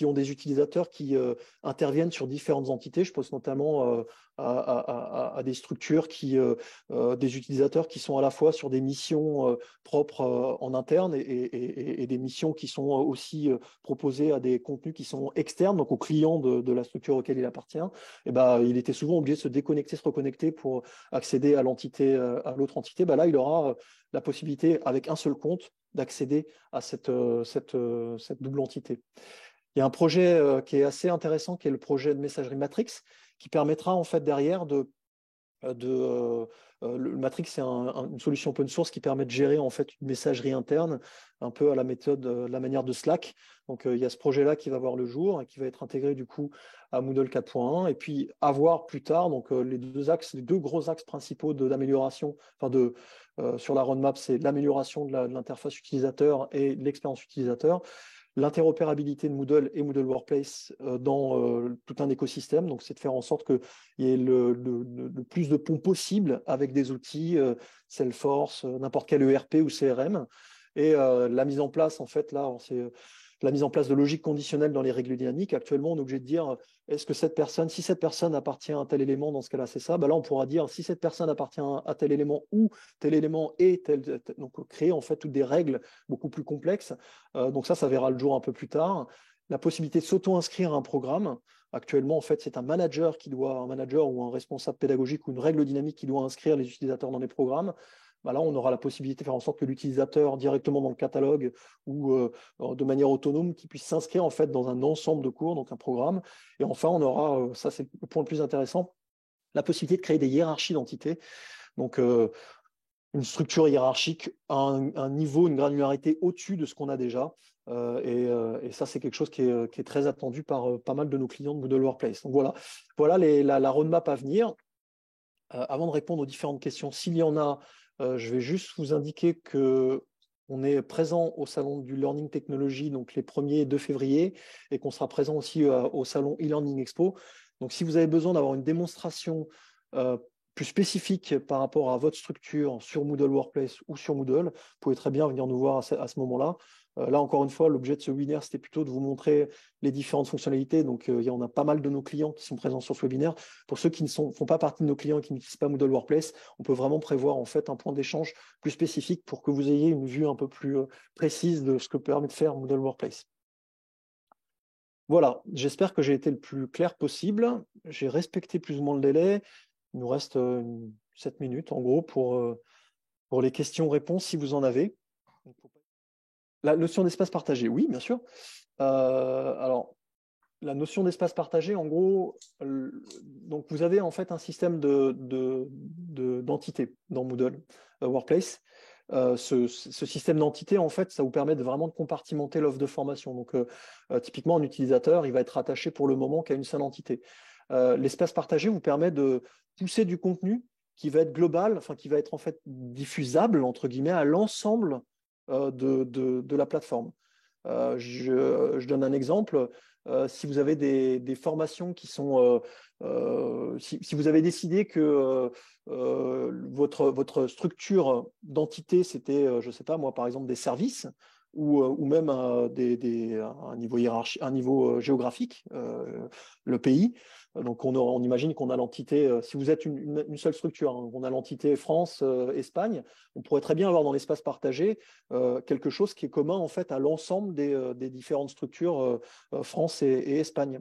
ont des utilisateurs qui interviennent sur différentes entités. Je pense notamment à des structures des utilisateurs qui sont à la fois sur des missions propres en interne et des missions qui sont aussi proposées à des contenus qui sont externes, donc aux clients de la structure auquel il appartient. Et il était souvent obligé de se déconnecter, se reconnecter pour accéder à l'entité, à l'autre entité. Là, il aura la possibilité, avec un seul compte, d'accéder à cette double entité. Il y a un projet qui est assez intéressant, qui est le projet de messagerie Matrix, qui permettra en fait derrière le Matrix, c'est une solution open source qui permet de gérer en fait une messagerie interne, un peu à la méthode, la manière de Slack. Donc il y a ce projet-là qui va voir le jour et qui va être intégré du coup à Moodle 4.1. Et puis à voir plus tard, donc les deux gros axes principaux d'amélioration, sur la roadmap, c'est l'amélioration de l'interface utilisateur et de l'expérience utilisateur. L'interopérabilité de Moodle et Moodle Workplace dans tout un écosystème. Donc, c'est de faire en sorte qu'il y ait le plus de ponts possible avec des outils Salesforce, n'importe quel ERP ou CRM. Et la mise en place, en fait, là, c'est la mise en place de logique conditionnelle dans les règles dynamiques. Actuellement, on est obligé de dire est-ce que si cette personne appartient à tel élément, dans ce cas-là, c'est ça. Là, on pourra dire si cette personne appartient à tel élément ou tel élément est tel. Donc, créer en fait toutes des règles beaucoup plus complexes. Donc, ça verra le jour un peu plus tard. La possibilité de s'auto-inscrire à un programme. Actuellement, en fait, c'est un manager ou un responsable pédagogique ou une règle dynamique qui doit inscrire les utilisateurs dans les programmes. Là, on aura la possibilité de faire en sorte que l'utilisateur, directement dans le catalogue ou de manière autonome, qui puisse s'inscrire en fait dans un ensemble de cours, donc un programme. Et enfin, on aura, ça c'est le point le plus intéressant, la possibilité de créer des hiérarchies d'entités. Donc, une structure hiérarchique à un niveau, une granularité au-dessus de ce qu'on a déjà. Et ça, c'est quelque chose qui est très attendu par pas mal de nos clients de Moodle Workplace. Donc voilà la roadmap à venir. Avant de répondre aux différentes questions, s'il y en a, je vais juste vous indiquer qu'on est présent au salon du Learning Technology, donc les 1er et 2 février, et qu'on sera présent aussi au salon e-Learning Expo. Donc, si vous avez besoin d'avoir une démonstration plus spécifiques par rapport à votre structure sur Moodle Workplace ou sur Moodle, vous pouvez très bien venir nous voir à ce moment-là. Là, encore une fois, l'objet de ce webinaire, c'était plutôt de vous montrer les différentes fonctionnalités. Donc, il y en a pas mal de nos clients qui sont présents sur ce webinaire. Pour ceux qui ne font pas partie de nos clients et qui n'utilisent pas Moodle Workplace, on peut vraiment prévoir en fait un point d'échange plus spécifique pour que vous ayez une vue un peu plus précise de ce que permet de faire Moodle Workplace. Voilà, j'espère que j'ai été le plus clair possible. J'ai respecté plus ou moins le délai. Il nous reste 7 minutes en gros pour les questions-réponses si vous en avez. La notion d'espace partagé, oui, bien sûr. Alors, la notion d'espace partagé, en gros, donc vous avez en fait un système d'entités dans Moodle Workplace. Ce système d'entités, en fait, ça vous permet de vraiment de compartimenter l'offre de formation. Donc, typiquement, un utilisateur, il va être rattaché pour le moment qu'à une seule entité. L'espace partagé vous permet de pousser du contenu qui va être global, enfin qui va être en fait diffusable, entre guillemets, à l'ensemble de la plateforme. Je donne un exemple. Si vous avez des formations qui sont… si vous avez décidé que votre structure d'entité, c'était, je ne sais pas moi, par exemple, des services ou même un niveau hiérarchique, un niveau géographique, le pays. Donc, on imagine qu'on a l'entité, si vous êtes une seule structure, hein, on a l'entité France, Espagne, on pourrait très bien avoir dans l'espace partagé quelque chose qui est commun en fait à l'ensemble des différentes structures France et Espagne.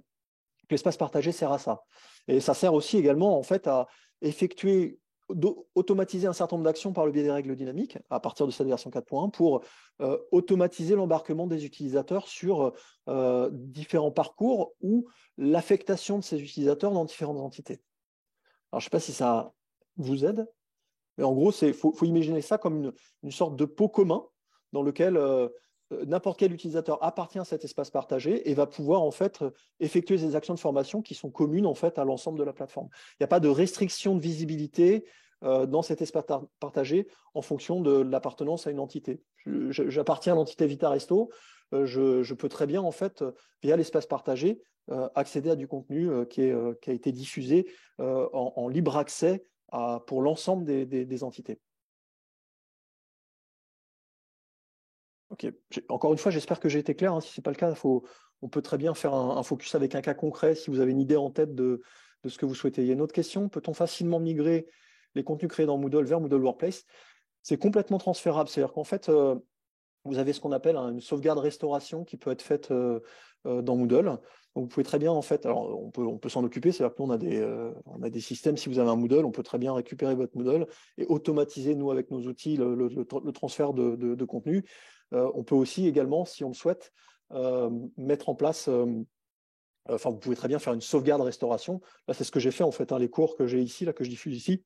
L'espace partagé sert à ça. Et ça sert aussi également en fait à effectuer, automatiser un certain nombre d'actions par le biais des règles dynamiques à partir de cette version 4.1 pour automatiser l'embarquement des utilisateurs sur différents parcours ou l'affectation de ces utilisateurs dans différentes entités. Alors, je ne sais pas si ça vous aide, mais en gros, il faut imaginer ça comme une sorte de pot commun dans lequel n'importe quel utilisateur appartient à cet espace partagé et va pouvoir en fait effectuer des actions de formation qui sont communes en fait à l'ensemble de la plateforme. Il n'y a pas de restriction de visibilité dans cet espace partagé en fonction de l'appartenance à une entité. J'appartiens à l'entité Vitaresto, je peux très bien en fait via l'espace partagé accéder à du contenu qui a été diffusé en libre accès pour l'ensemble des entités. Ok. Encore une fois, j'espère que j'ai été clair. Hein. Si ce n'est pas le cas, on peut très bien faire un focus avec un cas concret si vous avez une idée en tête de ce que vous souhaitez. Il y a une autre question. Peut-on facilement migrer les contenus créés dans Moodle vers Moodle Workplace? C'est complètement transférable. C'est-à-dire qu'en fait, vous avez ce qu'on appelle une sauvegarde restauration qui peut être faite dans Moodle. Donc, vous pouvez très bien, en fait, alors on peut s'en occuper, c'est-à-dire que nous, on a des systèmes, si vous avez un Moodle, on peut très bien récupérer votre Moodle et automatiser, nous, avec nos outils, le transfert de contenu. On peut aussi également, si on le souhaite, mettre en place… Enfin, vous pouvez très bien faire une sauvegarde restauration. Là, c'est ce que j'ai fait, en fait. Hein, les cours que j'ai ici, là, que je diffuse ici,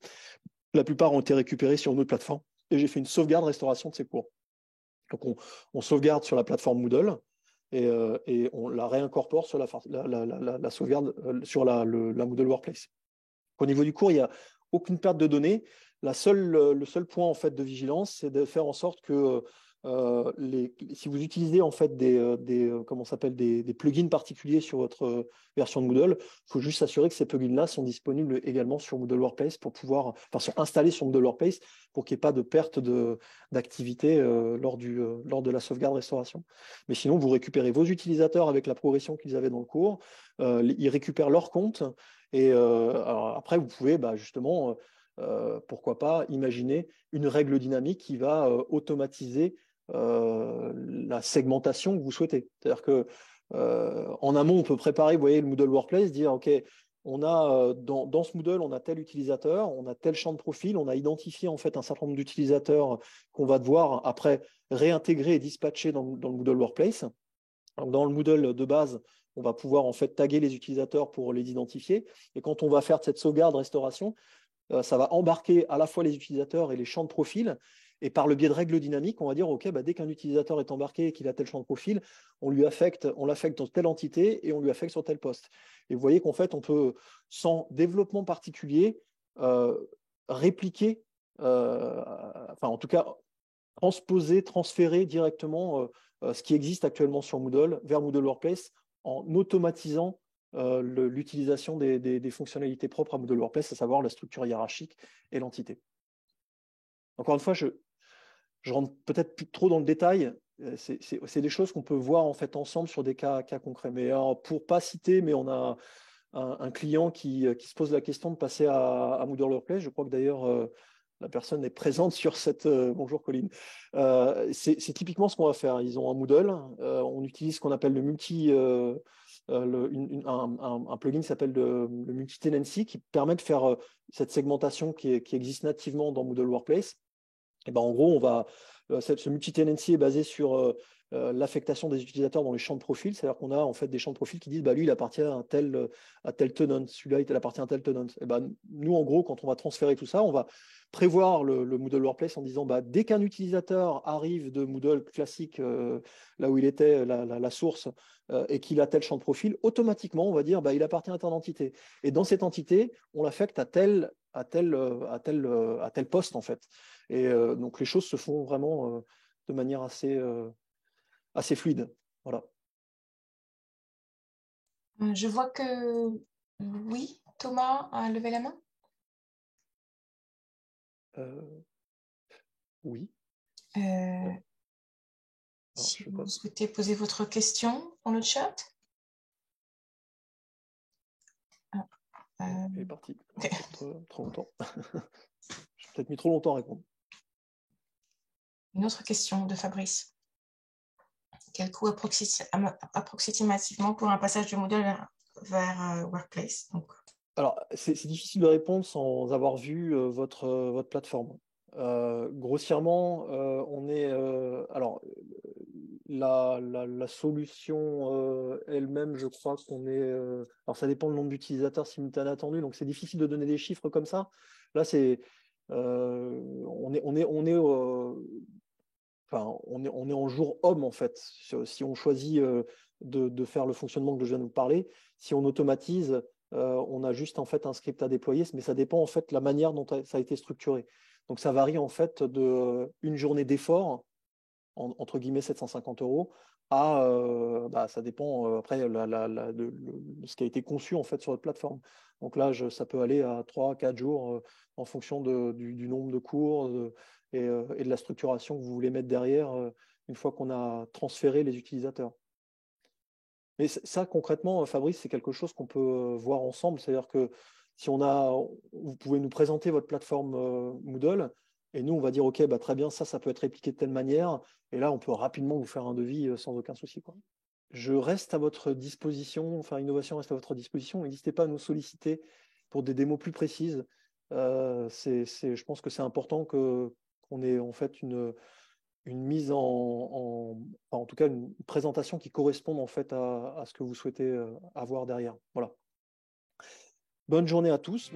la plupart ont été récupérés sur une autre plateforme et j'ai fait une sauvegarde restauration de ces cours. Donc, on sauvegarde sur la plateforme Moodle et on la réincorpore sur la sauvegarde sur la Moodle Workplace. Au niveau du cours, il n'y a aucune perte de données. Le seul point en fait, de vigilance, c'est de faire en sorte que si vous utilisez en fait des plugins particuliers sur votre version de Moodle, il faut juste s'assurer que ces plugins-là sont disponibles également sur Moodle Workplace sont installés sur Moodle Workplace pour qu'il n'y ait pas de perte d'activité lors de la sauvegarde restauration. Mais sinon, vous récupérez vos utilisateurs avec la progression qu'ils avaient dans le cours, ils récupèrent leur compte et alors après, vous pouvez justement, pourquoi pas, imaginer une règle dynamique qui va automatiser la segmentation que vous souhaitez. C'est-à-dire que en amont, on peut préparer, vous voyez, le Moodle Workplace, dire OK, on a dans ce Moodle, on a tel utilisateur, on a tel champ de profil, on a identifié en fait un certain nombre d'utilisateurs qu'on va devoir après réintégrer et dispatcher dans le Moodle Workplace. Donc, dans le Moodle de base, on va pouvoir en fait taguer les utilisateurs pour les identifier. Et quand on va faire cette sauvegarde restauration, ça va embarquer à la fois les utilisateurs et les champs de profil. Et par le biais de règles dynamiques, on va dire, OK, dès qu'un utilisateur est embarqué et qu'il a tel champ de profil, on l'affecte dans telle entité et on lui affecte sur tel poste. Et vous voyez qu'en fait, on peut, sans développement particulier, répliquer, enfin en tout cas, transférer directement ce qui existe actuellement sur Moodle vers Moodle Workplace en automatisant l'utilisation des fonctionnalités propres à Moodle Workplace, à savoir la structure hiérarchique et l'entité. Encore une fois, je rentre peut-être plus trop dans le détail. C'est des choses qu'on peut voir en fait ensemble sur des cas concrets. Mais alors, pour pas citer, mais on a un client qui se pose la question de passer à Moodle Workplace. Je crois que d'ailleurs la personne est présente sur cette. Bonjour Colline. C'est typiquement ce qu'on va faire. Ils ont un Moodle. On utilise ce qu'on appelle le multi. Un plugin qui s'appelle le multi-tenancy qui permet de faire cette segmentation qui existe nativement dans Moodle Workplace. Et ben, en gros, ce multi-tenancy est basé sur l'affectation des utilisateurs dans les champs de profil. C'est-à-dire qu'on a en fait des champs de profil qui disent bah, lui, il appartient à tel tenant, celui-là, il appartient à tel tenant. Et ben, nous, en gros, quand on va transférer tout ça, on va prévoir le Moodle Workplace en disant bah, dès qu'un utilisateur arrive de Moodle classique, là où il était, la source, et qu'il a tel champ de profil, automatiquement, on va dire bah, il appartient à telle entité. Et dans cette entité, on l'affecte à tel poste, en fait. Et donc, les choses se font vraiment de manière assez fluide. Voilà. Je vois que oui, Thomas a levé la main. Oui. Si vous souhaitez poser votre question dans le chat. Il est parti. Trop longtemps. J'ai peut-être mis trop longtemps à répondre. Une autre question de Fabrice. Quel coût approximativement pour un passage de Moodle vers Workplace? Alors, c'est difficile de répondre sans avoir vu votre plateforme. Grossièrement, on est. Alors, la solution elle-même, je crois qu'on est. Alors, ça dépend du nombre d'utilisateurs simultanés attendus, donc c'est difficile de donner des chiffres comme ça. Là, c'est. On est en jour homme, en fait. Si on choisit de faire le fonctionnement que je viens de vous parler, si on automatise, on a juste en fait un script à déployer, mais ça dépend en fait de la manière dont ça a été structuré. Donc ça varie en fait de une journée d'effort, entre guillemets 750 € à ça dépend après de ce qui a été conçu en fait sur votre plateforme. Donc là, ça peut aller à 3-4 jours en fonction du nombre de cours et de la structuration que vous voulez mettre derrière une fois qu'on a transféré les utilisateurs. Mais ça, concrètement, Fabrice, c'est quelque chose qu'on peut voir ensemble. C'est-à-dire que si vous pouvez nous présenter votre plateforme Moodle, et nous, on va dire, OK, bah, très bien, ça peut être répliqué de telle manière. Et là, on peut rapidement vous faire un devis sans aucun souci, quoi. Je reste à votre disposition, enfin, Innovation reste à votre disposition. N'hésitez pas à nous solliciter pour des démos plus précises. Je pense que c'est important qu'on ait en fait une mise en tout cas une présentation qui corresponde en fait à ce que vous souhaitez avoir derrière. Voilà. Bonne journée à tous.